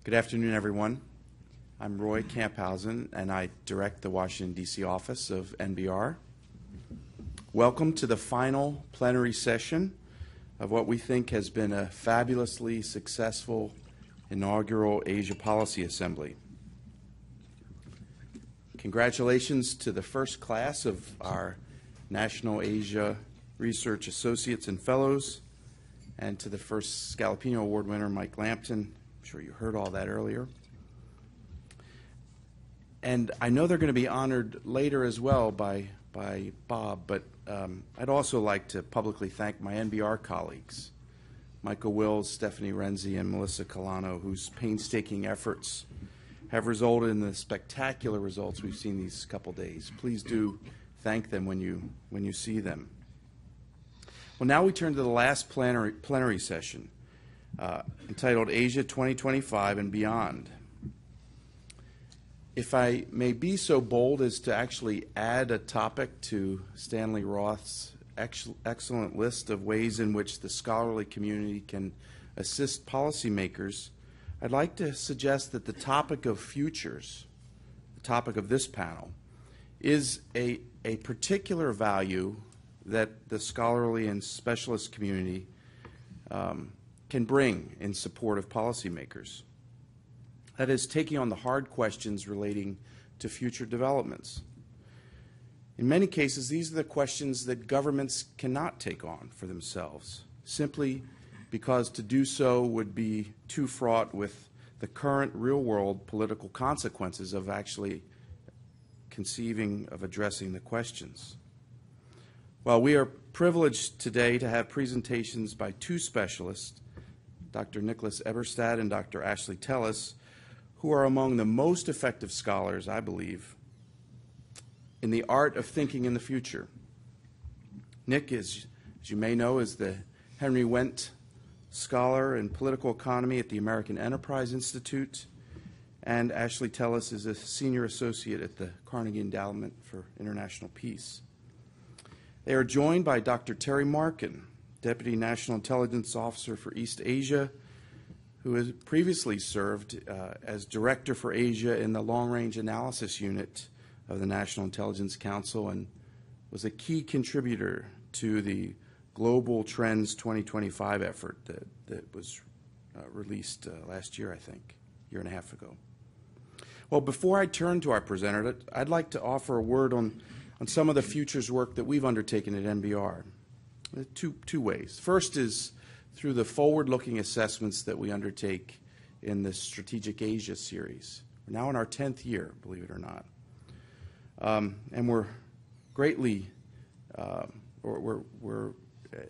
Good afternoon, everyone. I'm Roy Kamphausen, and I direct the Washington, D.C. office of NBR. Welcome to the final plenary session of what we think has been a fabulously successful inaugural Asia Policy Assembly. Congratulations to the first class of our National Asia Research Associates and Fellows, and to the first Scalapino Award winner, Mike Lampton. I'm sure you heard all that earlier. And I know they're going to be honored later as well by Bob, but I'd also like to publicly thank my NBR colleagues, Michael Wills, Stephanie Renzi, and Melissa Colano, whose painstaking efforts have resulted in the spectacular results we've seen these couple days. Please do thank them when you see them. Well, now we turn to the last plenary session, entitled Asia 2025 and Beyond. If I may be so bold as to actually add a topic to Stanley Roth's excellent list of ways in which the scholarly community can assist policymakers, I'd like to suggest that the topic of futures, the topic of this panel, is a particular value that the scholarly and specialist community can bring in support of policymakers. That is, taking on the hard questions relating to future developments. In many cases, these are the questions that governments cannot take on for themselves, simply because to do so would be too fraught with the current real-world political consequences of actually conceiving of addressing the questions. Well, we are privileged today to have presentations by two specialists, Dr. Nicholas Eberstadt and Dr. Ashley Tellis, who are among the most effective scholars, I believe, in the art of thinking in the future. Nick, as you may know, is the Henry Wendt Scholar in Political Economy at the American Enterprise Institute, and Ashley Tellis is a Senior Associate at the Carnegie Endowment for International Peace. They are joined by Dr. Terry Markin, Deputy National Intelligence Officer for East Asia, who has previously served as Director for Asia in the Long Range Analysis Unit of the National Intelligence Council and was a key contributor to the Global Trends 2025 effort that was released last year, I think, a year and a half ago. Well, before I turn to our presenter, I'd like to offer a word on some of the futures work that we've undertaken at NBR. Two ways. First is through the forward-looking assessments that we undertake in the Strategic Asia series. We're now in our 10th year, believe it or not. And we're greatly, we're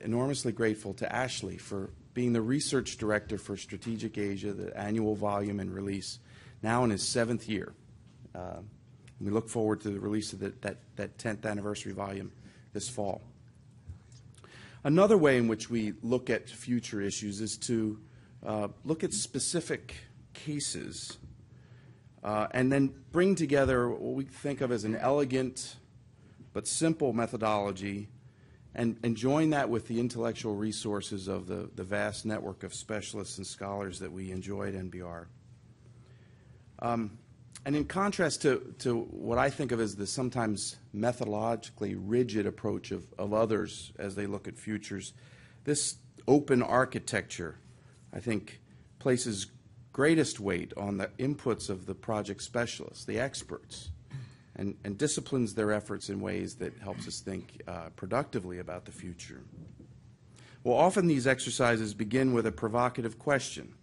enormously grateful to Ashley for being the research director for Strategic Asia, the annual volume and release, now in his 7th year. We look forward to the release of that 10th anniversary volume this fall. Another way in which we look at future issues is to look at specific cases and then bring together what we think of as an elegant but simple methodology and join that with the intellectual resources of the vast network of specialists and scholars that we enjoy at NBR. And in contrast to what I think of as the sometimes methodologically rigid approach of others as they look at futures, this open architecture, I think, places greatest weight on the inputs of the project specialists, the experts, and disciplines their efforts in ways that helps us think productively about the future. Well, often these exercises begin with a provocative question.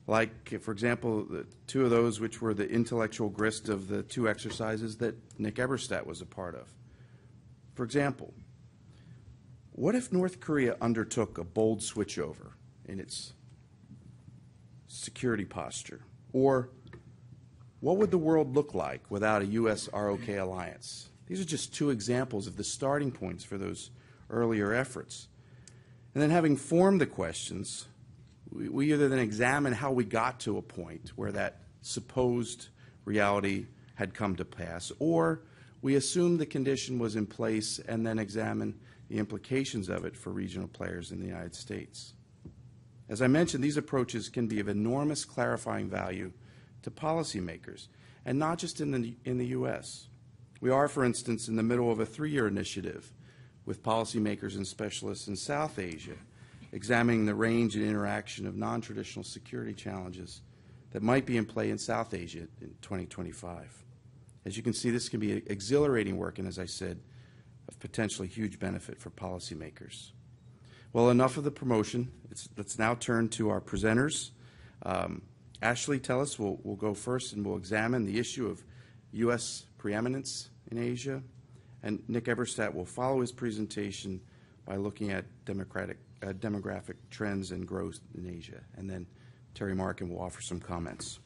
Like, for example, two of those which were the intellectual grist of the two exercises that Nick Eberstadt was a part of. For example, what if North Korea undertook a bold switchover in its security posture? Or what would the world look like without a U.S. ROK alliance? These are just two examples of the starting points for those earlier efforts. And then having formed the questions, we either then examine how we got to a point where that supposed reality had come to pass, or we assume the condition was in place and then examine the implications of it for regional players in the United States. As I mentioned, these approaches can be of enormous clarifying value to policymakers, and not just in the U.S. We are, for instance, in the middle of a 3-year initiative with policymakers and specialists in South Asia, examining the range and interaction of non-traditional security challenges that might be in play in South Asia in 2025. As you can see, this can be exhilarating work, and as I said, of potentially huge benefit for policymakers. Well, enough of the promotion. Let's now turn to our presenters. Ashley Tellis will go first, and we'll examine the issue of U.S. preeminence in Asia. And Nick Eberstadt will follow his presentation by looking at demographic trends and growth in Asia. And then Terry Markin will offer some comments.